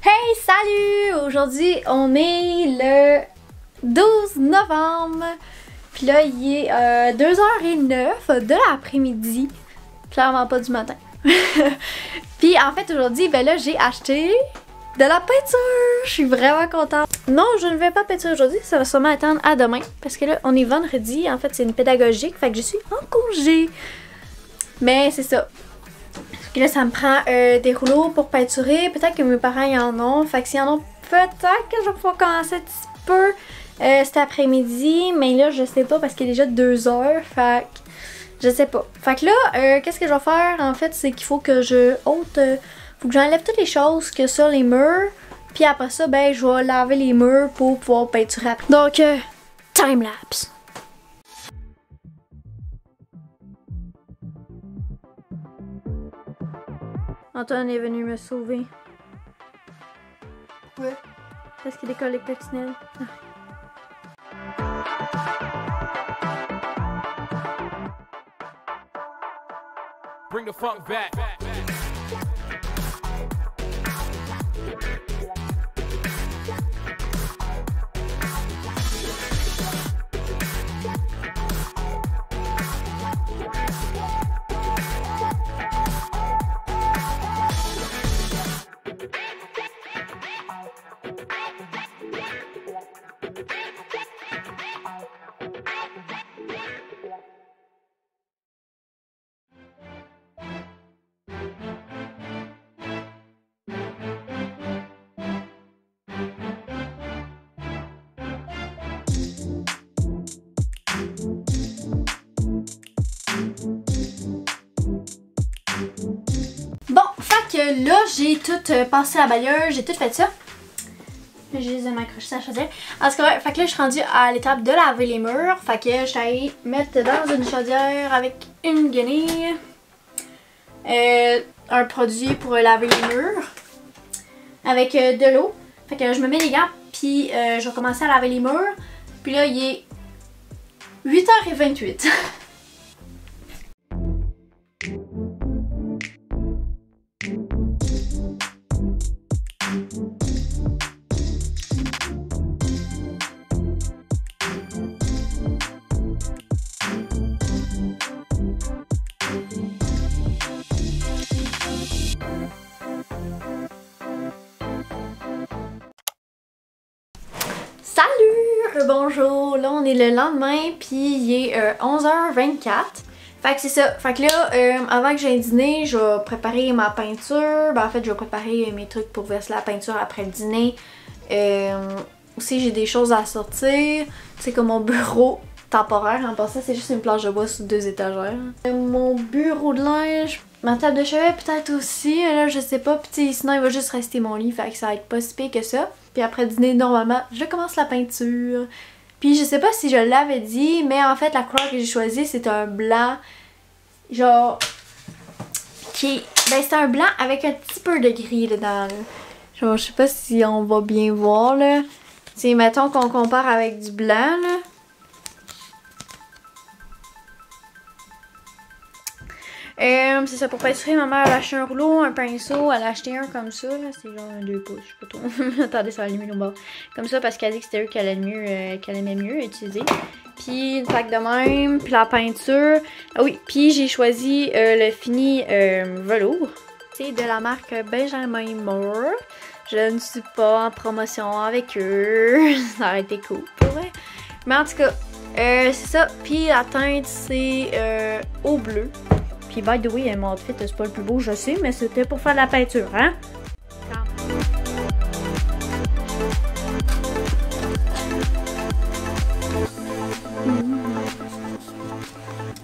Hey, salut! Aujourd'hui, on est le 12 novembre. Puis là, il est 2h09 de l'après-midi. Clairement pas du matin. Puis en fait, aujourd'hui, ben là, j'ai acheté de la peinture. Je suis vraiment contente. Non, je ne vais pas peinturer aujourd'hui. Ça va sûrement attendre à demain. Parce que là, on est vendredi. En fait, c'est une pédagogique. Fait que je suis en congé. Mais c'est ça. Et là, ça me prend des rouleaux pour peinturer. Peut-être que mes parents y en ont. Fait que s'ils en ont, peut-être que je vais pouvoir commencer un petit peu cet après-midi. Mais là, je sais pas parce qu'il est déjà 2h. Fait que je sais pas. Fait que là, qu'est-ce que je vais faire en fait, c'est qu'il faut que je ôte. Faut que j'enlève toutes les choses que sur les murs. Puis après ça, ben, je vais laver les murs pour pouvoir peinturer après. Donc, time-lapse. Antoine est venu me sauver. Ouais. Parce qu'il décolle les coccinelles. Bring the funk back. Bon, fait que là, j'ai tout passé la balayeuse, j'ai tout fait ça. Je les ai m'accrocher à la chaudière. En tout cas, ouais, fait que là, je suis rendue à l'étape de laver les murs. Fait que je suis allée mettre dans une chaudière avec une guenille un produit pour laver les murs avec de l'eau. Fait que je me mets les gants, puis je vais commencer à laver les murs. Puis là, il est 8h28. Salut! Bonjour! Là, on est le lendemain, puis il est 11h24. Fait que c'est ça. Fait que là, avant que j'aille dîner, je vais préparer ma peinture. Ben, en fait, je vais préparer mes trucs pour verser la peinture après le dîner. Aussi, j'ai des choses à sortir. C'est comme mon bureau temporaire. En passant, c'est juste une planche de bois sur 2 étagères. Mon bureau de linge, ma table de chevet peut-être aussi. Là, je sais pas. Puis sinon, il va juste rester mon lit. Fait que ça va être pas si pire que ça. Puis après dîner, normalement, je commence la peinture. Puis je sais pas si je l'avais dit, mais en fait, la couleur que j'ai choisie, c'est un blanc, genre, qui est... Ben, c'est un blanc avec un petit peu de gris dedans, là. Genre, je sais pas si on va bien voir, là. T'sais, mettons qu'on compare avec du blanc, là. C'est ça, pour peinturer, ma mère a acheté un rouleau, un pinceau, elle a acheté un comme ça, là, c'est genre un 2 pouces, je sais pas trop. Attendez, ça va aller mieux au bord. Comme ça, parce qu'elle dit que c'était eux qu'elle aimait mieux utiliser. Puis une plaque de même, puis la peinture. Ah oui, puis j'ai choisi le fini velours. C'est de la marque Benjamin Moore. Je ne suis pas en promotion avec eux. Ça aurait été cool, pour vrai. Mais en tout cas, c'est ça. Puis la teinte, c'est au bleu. Puis by the way, mon outfit, c'est pas le plus beau, je sais, mais c'était pour faire de la peinture, hein?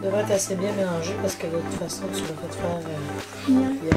Devrait être assez bien mélangé parce que de toute façon, tu l'as fait faire hier.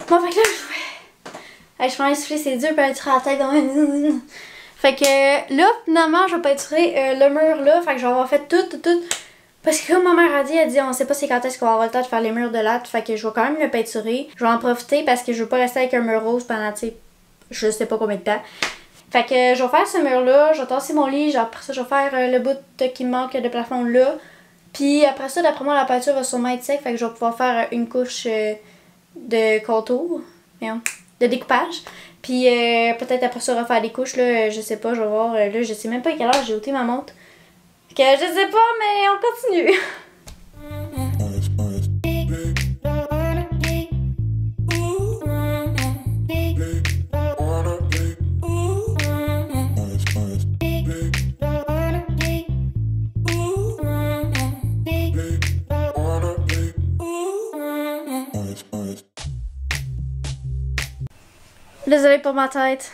Bon, fait que là, je vais souffler, c'est dur, peinturer la tête dans ma... Fait que là, finalement, je vais peinturer le mur là. Fait que je vais avoir fait tout. Parce que comme ma mère a dit, on sait pas c'est quand est-ce qu'on va avoir le temps de faire les murs de latte. Fait que je vais quand même le peinturer. Je vais en profiter parce que je veux pas rester avec un mur rose pendant, tu sais, je sais pas combien de temps. Fait que je vais faire ce mur là, je vais tasser mon lit, après ça je vais faire le bout qui me manque de plafond là. Puis après ça, d'après moi, la peinture va sûrement être sec. Fait que je vais pouvoir faire une couche de contour, de découpage. Puis peut-être après ça refaire des couches là, je sais pas, je vais voir. Là, je sais même pas à quelle heure j'ai ôté ma montre. Que je sais pas, mais on continue. Désolée pour ma tête.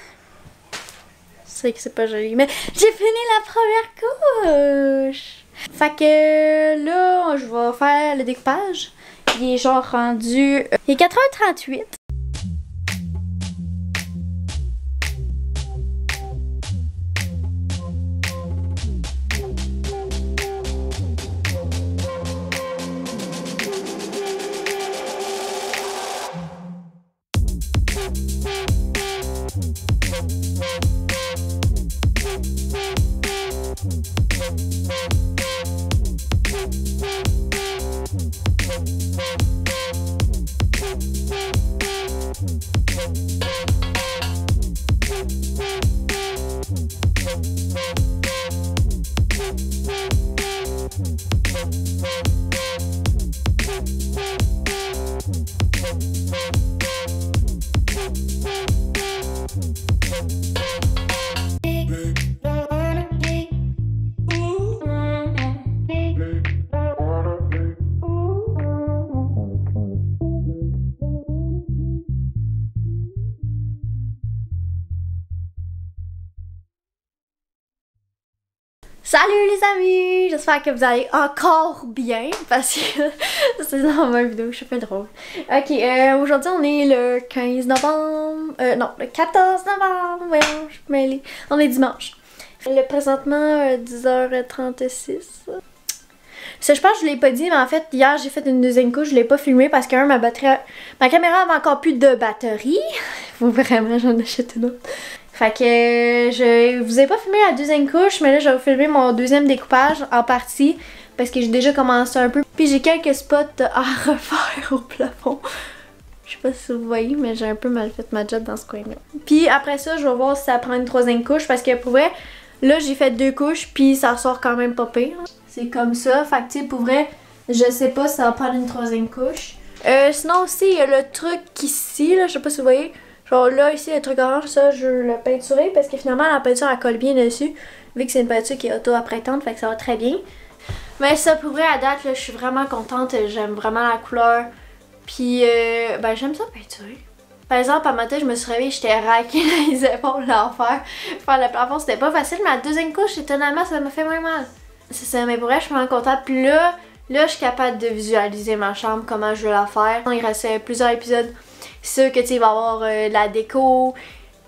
C'est que c'est pas joli, mais j'ai fini la première couche. Fait que là, je vais faire le découpage. Il est genre rendu... Il est 4h38. Salut les amis! J'espère que vous allez encore bien parce que c'est dans ma vidéo, je suis fait drôle. Ok, aujourd'hui on est le 15 novembre, non, le 14 novembre, voyons, je me mêle. On est dimanche. Le présentement, 10h36. Ça, je pense que je l'ai pas dit, mais en fait, hier j'ai fait une deuxième couche, je l'ai pas filmé parce que ma caméra avait encore plus de batterie. Faut vraiment, j'en achète une autre. Fait que je vous ai pas filmé la deuxième couche, mais là je vais vous filmer mon deuxième découpage en partie parce que j'ai déjà commencé un peu. Puis j'ai quelques spots à refaire au plafond. Je sais pas si vous voyez, mais j'ai un peu mal fait ma job dans ce coin-là. Puis après ça, je vais voir si ça prend une troisième couche parce que pour vrai, là j'ai fait 2 couches puis ça ressort quand même pas pire. C'est comme ça, fait que tu sais, pour vrai, je sais pas si ça va prendre une troisième couche. Sinon aussi, il y a le truc ici, là, je sais pas si vous voyez. Genre là, ici, le truc orange, ça, je veux le peinturer parce que finalement, la peinture, elle colle bien dessus. Vu que c'est une peinture qui est auto-apprêtante, fait que ça va très bien. Mais ça, pour vrai, à date, là, je suis vraiment contente. J'aime vraiment la couleur. Puis, ben, j'aime ça peinturer. Par exemple, à matin, je me suis réveillée, j'étais raquée dans les épaules l'enfer. Faire le plafond, c'était pas facile, mais la deuxième couche, étonnamment, ça m'a fait moins mal. C'est ça, mais pour vrai, je suis vraiment contente. Puis là, je suis capable de visualiser ma chambre, comment je veux la faire. Il restait plusieurs épisodes. C'est sûr que tu sais, il va y avoir de la déco,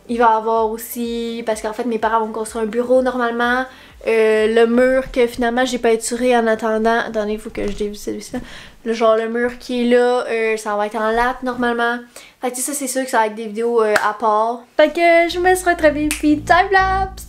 il va y avoir aussi, parce qu'en fait mes parents vont construire un bureau normalement, le mur que finalement j'ai peinturé en attendant, attendez, il faut que je dévisse ça, le mur qui est là, ça va être en latte normalement, fait que ça c'est sûr que ça va être des vidéos à part. Fait que je me serai très bien, puis time lapse!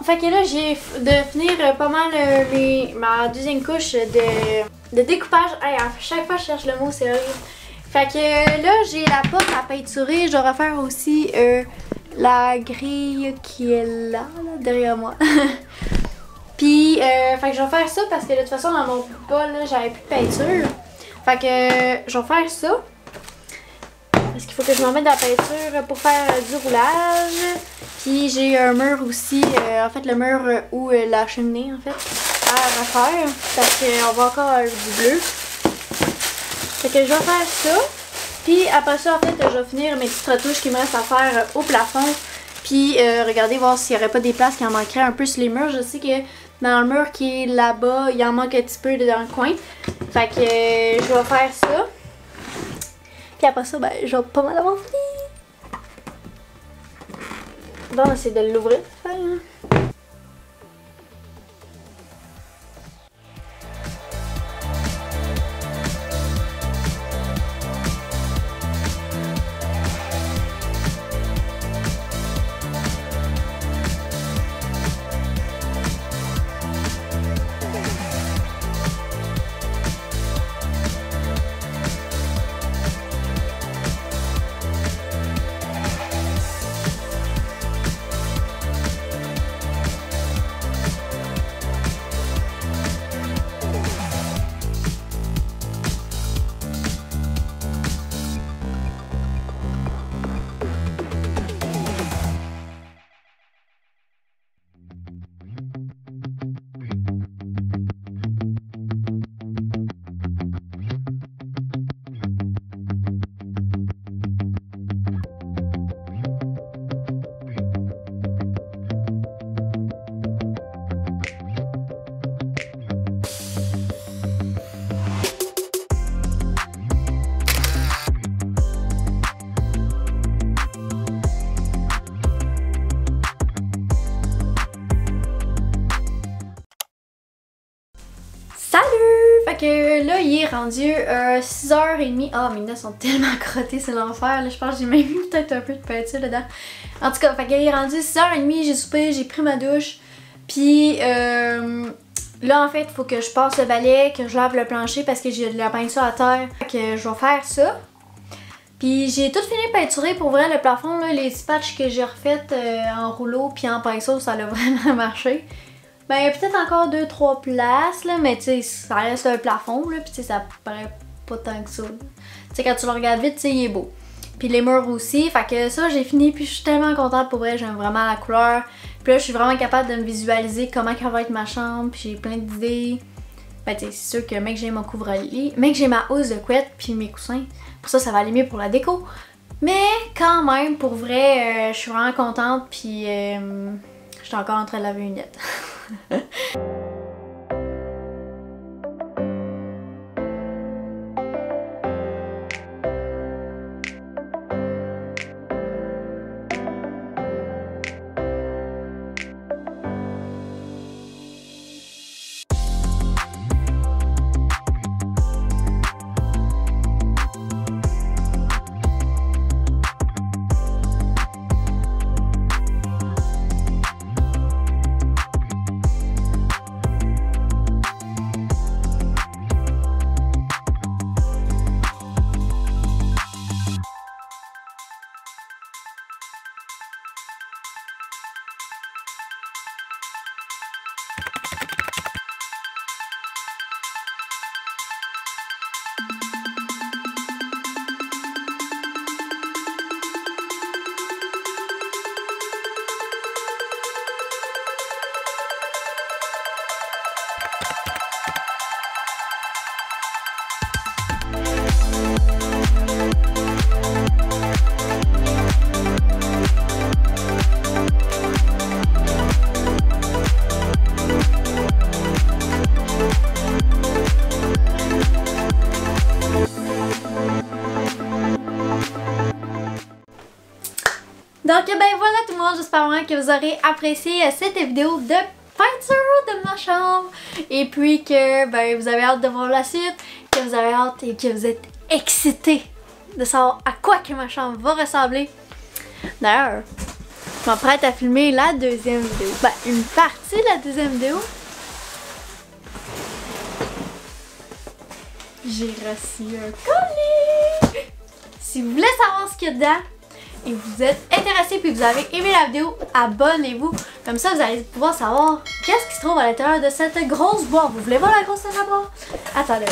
fait que là, j'ai de finir pas mal ma deuxième couche de découpage. Hey, à chaque fois, je cherche le mot, c'est horrible. Fait que là, j'ai la porte à peinturer. Je dois refaire aussi la grille qui est là derrière moi. Puis, fait que je vais faire ça parce que de toute façon, dans mon bol, j'avais plus de peinture. Fait que je vais faire ça. Parce qu'il faut que je m'en mette de la peinture pour faire du roulage. Puis j'ai un mur aussi, en fait le mur ou la cheminée en fait, à refaire. Parce qu'on va encore du bleu. Fait que je vais faire ça. Puis après ça, en fait, je vais finir mes petites retouches qui me restent à faire au plafond. Puis regardez voir s'il n'y aurait pas des places qui en manqueraient un peu sur les murs. Je sais que dans le mur qui est là-bas, il en manque un petit peu dans le coin. Fait que je vais faire ça. Puis après ça, ben, je vais pas mal avoir fini. Bon, on va essayer de l'ouvrir. Fait que là, il est rendu 6h30. Ah, mes notes sont tellement crottées, c'est l'enfer. Je pense que j'ai même mis peut-être un peu de peinture dedans. En tout cas, fait qu'il est rendu 6h30, j'ai soupé, j'ai pris ma douche. Puis là, en fait, il faut que je passe le balai, que je lave le plancher parce que j'ai de la peinture à terre. Fait que je vais faire ça. Puis j'ai tout fini de peinturer pour vrai le plafond, là, les patchs que j'ai refaites en rouleau puis en pinceau, ça a vraiment marché. Ben peut-être encore 2-3 places là, mais tu sais, ça reste un plafond là, puis tu sais, ça paraît pas tant que ça. Tu sais, quand tu le regardes vite, tu sais, il est beau. Puis les murs aussi, fait que ça j'ai fini, puis je suis tellement contente pour vrai, j'aime vraiment la couleur. Puis là, je suis vraiment capable de me visualiser comment ça va être ma chambre, puis j'ai plein d'idées. Ben tu sais, c'est sûr que mec j'ai mon couvre-lit, mec j'ai ma housse de couette, puis mes coussins. Pour ça, ça va aller mieux pour la déco. Mais quand même, pour vrai, je suis vraiment contente, puis je suis encore en train de laver une lettre. Donc ben voilà tout le monde, j'espère vraiment que vous aurez apprécié cette vidéo de peinture de ma chambre. Et puis que ben, vous avez hâte de voir la suite, que vous avez hâte et que vous êtes excités de savoir à quoi que ma chambre va ressembler. D'ailleurs, Je m'apprête à filmer la deuxième vidéo. Ben, une partie de la deuxième vidéo. J'ai reçu un colis! Si vous voulez savoir ce qu'il y a dedans et vous êtes intéressé puis vous avez aimé la vidéo, abonnez-vous. Comme ça, vous allez pouvoir savoir qu'est-ce qui se trouve à l'intérieur de cette grosse boîte. Vous voulez voir la grosseur de la boîte? Attendez.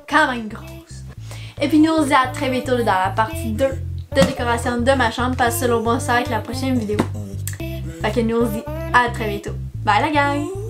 Quand même grosse. Et puis nous on se dit à très bientôt dans la partie 2 de décoration de ma chambre parce que selon moi ça va être la prochaine vidéo. Fait que nous on se dit à très bientôt. Bye la gang!